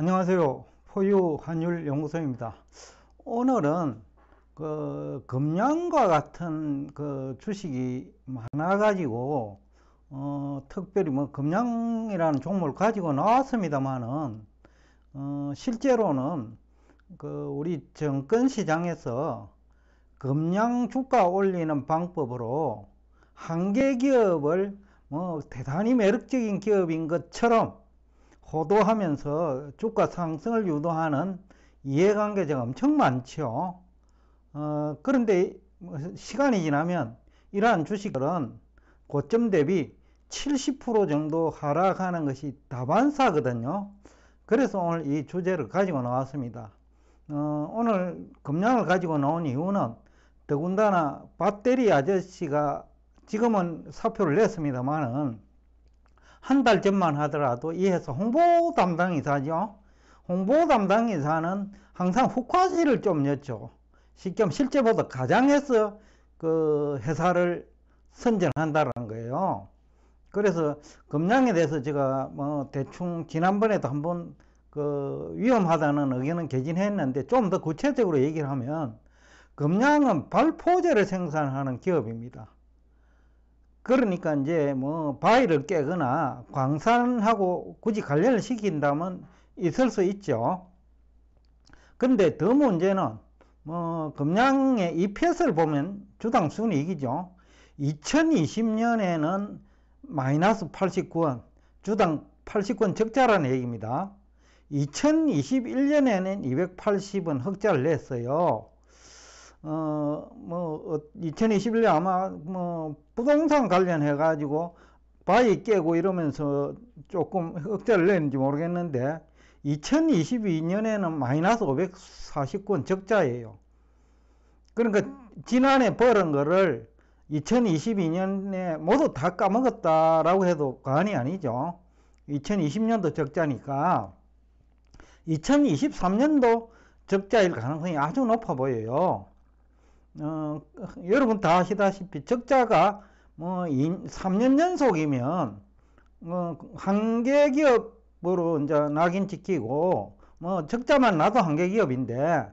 안녕하세요. 포유 환율 연구소입니다. 오늘은 금양과 같은 주식이 많아가지고 특별히 금양이라는 종목을 가지고 나왔습니다만은 실제로는 우리 정권 시장에서 금양 주가 올리는 방법으로 한 개 기업을 대단히 매력적인 기업인 것처럼 호도하면서 주가 상승을 유도하는 이해관계자가 엄청 많죠. 그런데 시간이 지나면 이러한 주식들은 고점 대비 70% 정도 하락하는 것이 다반사거든요. 그래서 오늘 이 주제를 가지고 나왔습니다. 오늘 금양을 가지고 나온 이유는 더군다나 배터리 아저씨가 지금은 사표를 냈습니다만은 한 달 전만 하더라도 이 회사 홍보 담당이사죠. 홍보 담당이사는 항상 후과실을 좀 냈죠. 실제보다 가장해서 그 회사를 선전한다는 거예요. 그래서 금양에 대해서 제가 대충 지난번에도 한번 위험하다는 의견은 개진했는데 좀 더 구체적으로 얘기를 하면 금양은 발포제를 생산하는 기업입니다. 그러니까 이제 바위를 깨거나 광산하고 굳이 관련을 시킨다면 있을 수 있죠. 근데 더 문제는 금양의 EPS를 보면 주당 순이익이죠. 2020년에는 마이너스 89원, 주당 80원 적자라는 얘기입니다. 2021년에는 280원 흑자를 냈어요. 2021년 아마 부동산 관련해 가지고 바위 깨고 이러면서 조금 흑자를 냈는지 모르겠는데 2022년에는 마이너스 549원 적자예요. 그러니까 지난해 벌은 거를 2022년에 모두 다 까먹었다라고 해도 과언이 아니죠. 2020년도 적자니까 2023년도 적자일 가능성이 아주 높아 보여요. 여러분 다 아시다시피 적자가 3년 연속이면 한 개 기업으로 이제 낙인 찍히고 적자만 나도 한 개 기업인데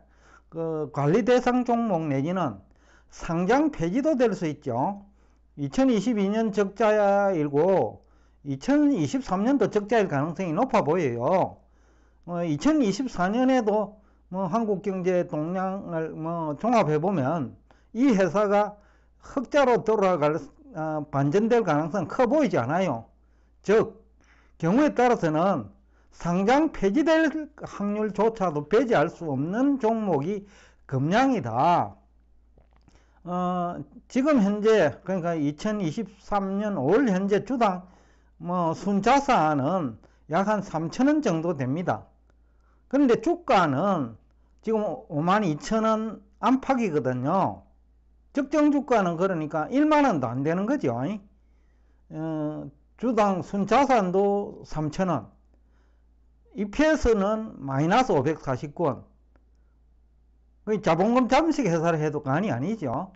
관리 대상 종목 내지는 상장 폐지도 될 수 있죠. 2022년 적자일고 2023년도 적자일 가능성이 높아 보여요. 2024년에도 한국경제 동향을 종합해보면 이 회사가 흑자로 돌아갈 반전될 가능성은 커 보이지 않아요. 즉 경우에 따라서는 상장 폐지될 확률조차도 배제할 수 없는 종목이 금양이다. 지금 현재 그러니까 2023년 5월 현재 주당 순자산은 약 한 3,000원 정도 됩니다. 그런데 주가는 지금 52,000원 안팎이거든요. 적정 주가는 그러니까 1만원도 안 되는 거죠. 주당 순자산도 3,000원, EPS는 마이너스 549원. 자본금 잠식 회사를 해도 과언이 아니죠.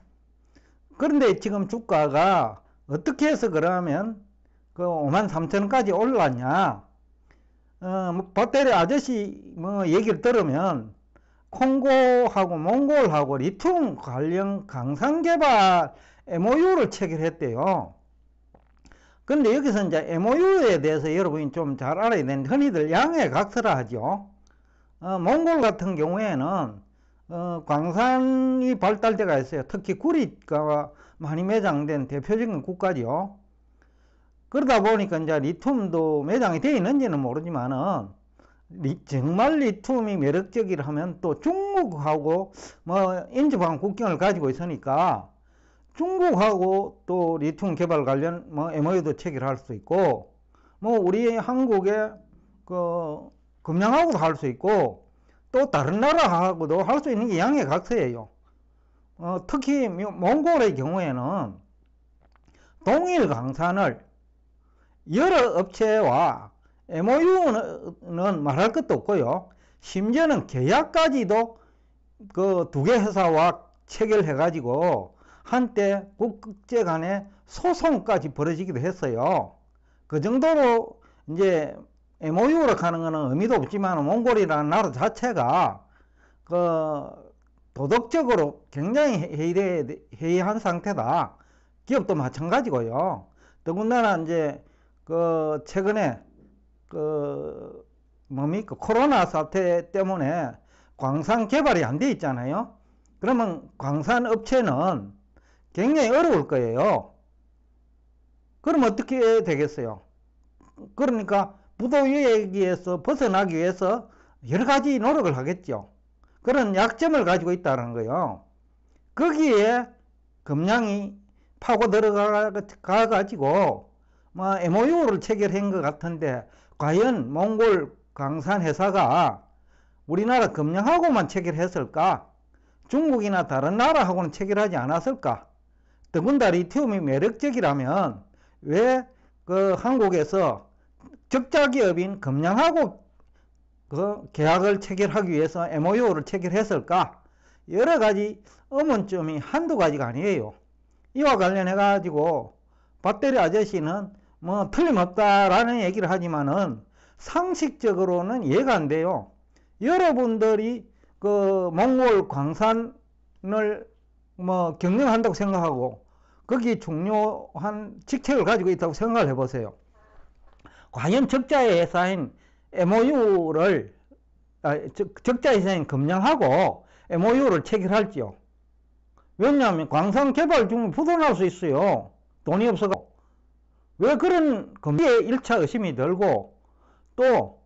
그런데 지금 주가가 어떻게 해서 그러면 53,000원까지 올랐냐? 배터리 아저씨 얘기를 들으면 콩고하고 몽골하고 리튬 관련 강산 개발 MOU를 체결했대요. 근데 여기서 이제 MOU에 대해서 여러분이 좀 잘 알아야 되는데 흔히들 양해각서라 하죠. 몽골 같은 경우에는 광산이 발달돼가 있어요. 특히 구리가 많이 매장된 대표적인 국가죠. 그러다 보니까 이제 리튬도 매장이 되어 있는지는 모르지만은 정말 리튬이 매력적이라 하면 또 중국하고 인접한 국경을 가지고 있으니까 중국하고 또 리튬 개발 관련 MOU도 체결할 수 있고 우리 한국의 금양하고도 할 수 있고 또 다른 나라하고도 할 수 있는 게 양해각서예요. 특히 몽골의 경우에는 동일 강산을 여러 업체와 MOU는 말할 것도 없고요. 심지어는 계약까지도 그 두 개 회사와 체결해 가지고 한때 국제 간에 소송까지 벌어지기도 했어요. 그 정도로 이제 MOU로 하는 거는 의미도 없지만 몽골이라는 나라 자체가 그 도덕적으로 굉장히 해이한 상태다. 기업도 마찬가지고요. 더군다나 이제 그 최근에 그 뭡니까 코로나 사태 때문에 광산 개발이 안 돼 있잖아요. 그러면 광산 업체는 굉장히 어려울 거예요. 그럼 어떻게 되겠어요? 그러니까 부도위기에서 벗어나기 위해서 여러 가지 노력을 하겠죠. 그런 약점을 가지고 있다는 거예요. 거기에 금량이 파고 들어가 가지고 뭐 MOU를 체결한 것 같은데 과연 몽골 광산 회사가 우리나라 금량하고만 체결했을까? 중국이나 다른 나라하고는 체결하지 않았을까? 더군다나 리튬이 매력적이라면 왜 그 한국에서 적자 기업인 금량하고 그 계약을 체결하기 위해서 MOU를 체결했을까? 여러 가지 의문점이 한두 가지가 아니에요. 이와 관련해 가지고 배터리 아저씨는 뭐 틀림없다라는 얘기를 하지만은 상식적으로는 이해가 안 돼요. 여러분들이 그 몽골 광산을 뭐 경영한다고 생각하고 거기 중요한 직책을 가지고 있다고 생각을 해보세요. 과연 적자의 회사인 MOU를 적자의 회사인 금량하고 MOU를 체결할지요. 왜냐하면 광산 개발 중에 부도날 수 있어요. 돈이 없어서. 왜 그런 금리에 1차 의심이 들고 또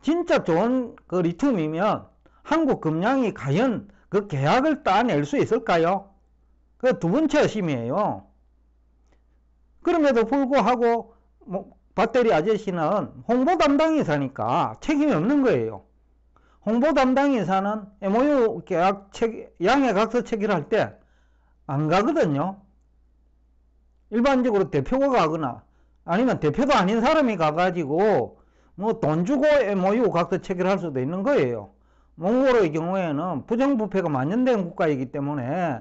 진짜 좋은 그 리튬이면 한국 금량이 과연 그 계약을 따낼 수 있을까요? 그 두 번째 의심이에요. 그럼에도 불구하고 뭐 배터리 아저씨는 홍보 담당이사니까 책임이 없는 거예요. 홍보 담당이사는 MOU 계약 양해각서 체결할 때 안 가거든요. 일반적으로 대표가 가거나 아니면 대표도 아닌 사람이 가가지고 뭐 돈 주고 MOU 각서 체결할 수도 있는 거예요. 몽골의 경우에는 부정부패가 만연된 국가이기 때문에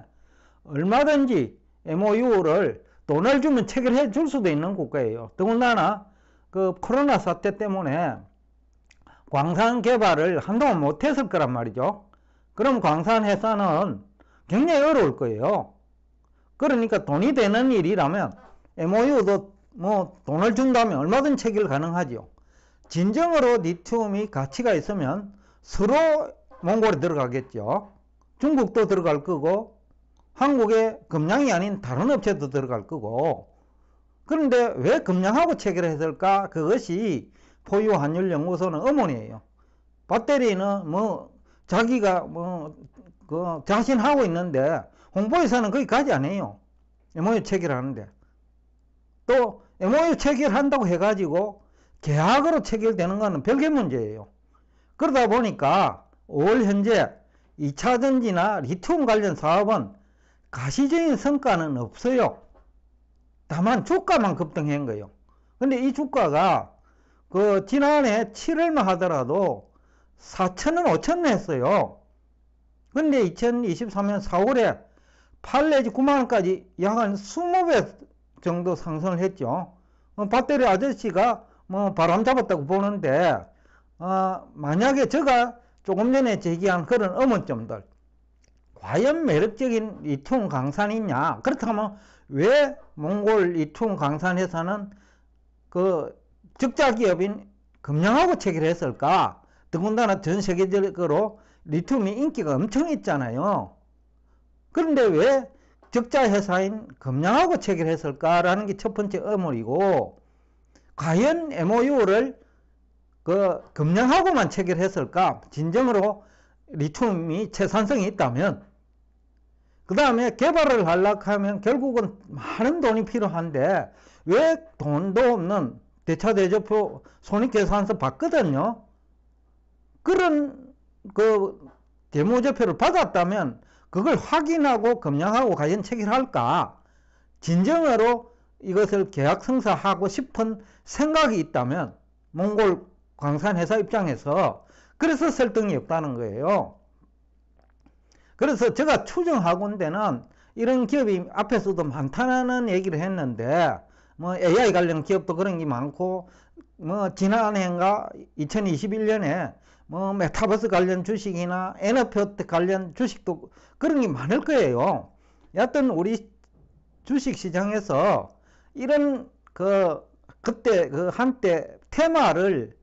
얼마든지 MOU를 돈을 주면 체결해 줄 수도 있는 국가예요. 더군다나 그 코로나 사태 때문에 광산 개발을 한동안 못했을 거란 말이죠. 그럼 광산 회사는 굉장히 어려울 거예요. 그러니까 돈이 되는 일이라면 MOU도 뭐 돈을 준다면 얼마든지 체결 가능하죠. 진정으로 리튬이 가치가 있으면 서로 몽골에 들어가겠죠. 중국도 들어갈 거고 한국의 금량이 아닌 다른 업체도 들어갈 거고. 그런데 왜 금량하고 체결했을까? 그것이 포유환율연구소는 의문이에요. 배터리는 뭐 자기가 뭐 그 자신하고 있는데 홍보회사는 거기 가지 않아요. MOU 체결하는데. 또 MOU 체결한다고 해가지고 계약으로 체결되는 거는 별개 문제예요. 그러다 보니까 올 현재 2차 전지나 리튬 관련 사업은 가시적인 성과는 없어요. 다만 주가만 급등한 거예요. 근데 이 주가가 그 지난해 7월만 하더라도 4,000원, 5,000원 했어요. 근데 2023년 4월에 8 내지 9만원까지 약 한 20배 정도 상승을 했죠. 배터리 아저씨가 뭐 바람 잡았다고 보는데, 만약에 제가 조금 전에 제기한 그런 의문점들, 과연 매력적인 리튬 광산이냐? 그렇다면 왜 몽골 리튬 광산에서는 그 적자 기업인 금량하고 체결했을까? 더군다나 전 세계적으로 리튬이 인기가 엄청 있잖아요. 그런데 왜 적자 회사인 금량하고 체결했을까라는 게 첫 번째 의문이고, 과연 MOU를 그 금량하고만 체결했을까? 진정으로 리튬이 채산성이 있다면. 그 다음에 개발을 하려고 하면 결국은 많은 돈이 필요한데 왜 돈도 없는 대차대조표 손익계산서 받거든요. 그런 그 대모제표를 받았다면 그걸 확인하고 금량하고 과연 체결할까? 진정으로 이것을 계약 성사하고 싶은 생각이 있다면 몽골 광산회사 입장에서 그래서 설득이 없다는 거예요. 그래서 제가 추정하건대는 이런 기업이 앞에서도 많다는 얘기를 했는데 뭐 AI 관련 기업도 그런 게 많고, 뭐 지난해인가 2021년에 뭐 메타버스 관련 주식이나 에너피어트 관련 주식도 그런 게 많을 거예요. 여하튼 우리 주식 시장에서 이런 그때 한때 테마를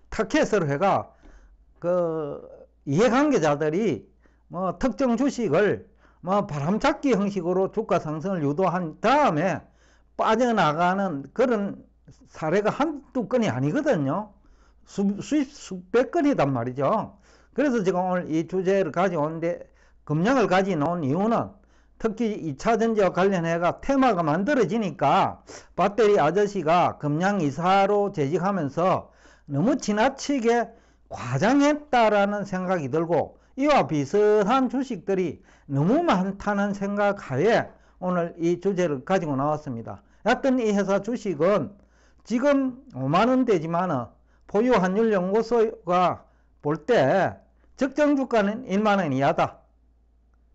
타켓으로 해가 이해관계자들이 뭐 특정 주식을 뭐 바람잡기 형식으로 주가 상승을 유도한 다음에 빠져나가는 그런 사례가 한두 건이 아니거든요. 수백 건이단 말이죠. 그래서 제가 오늘 이 주제를 가져오는데, 금량을 가져놓은 이유는 특히 2차전지와 관련해가 테마가 만들어지니까 배터리 아저씨가 금량 이사로 재직하면서 너무 지나치게 과장했다라는 생각이 들고, 이와 비슷한 주식들이 너무 많다는 생각하에 오늘 이 주제를 가지고 나왔습니다. 여하튼 이 회사 주식은 지금 5만원대지만 보유 환율 연구소가 볼 때 적정 주가는 1만원 이하다.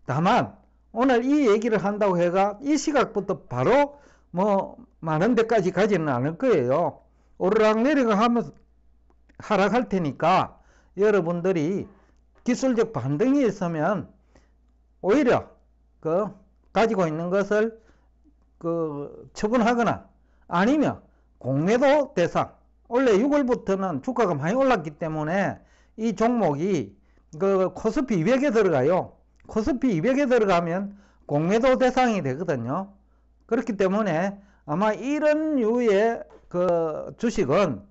다만 오늘 이 얘기를 한다고 해가 이 시각부터 바로 뭐 만원대까지 가지는 않을 거예요. 오르락내리락 하면서 하락할 테니까 여러분들이 기술적 반등이 있으면 오히려 가지고 있는 것을 처분하거나, 아니면 공매도 대상, 원래 6월부터는 주가가 많이 올랐기 때문에 이 종목이 코스피 200에 들어가요. 코스피 200에 들어가면 공매도 대상이 되거든요. 그렇기 때문에 아마 이런 류의 주식은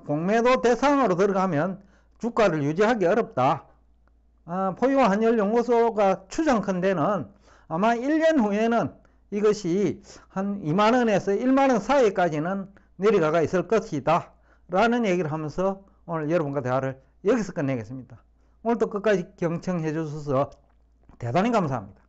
공매도 대상으로 들어가면 주가를 유지하기 어렵다. 포유 환율 연구소가 추정컨대는 아마 1년 후에는 이것이 한 2만원에서 1만원 사이까지는 내려가 있을 것이다 라는 얘기를 하면서 오늘 여러분과 대화를 여기서 끝내겠습니다. 오늘도 끝까지 경청해 주셔서 대단히 감사합니다.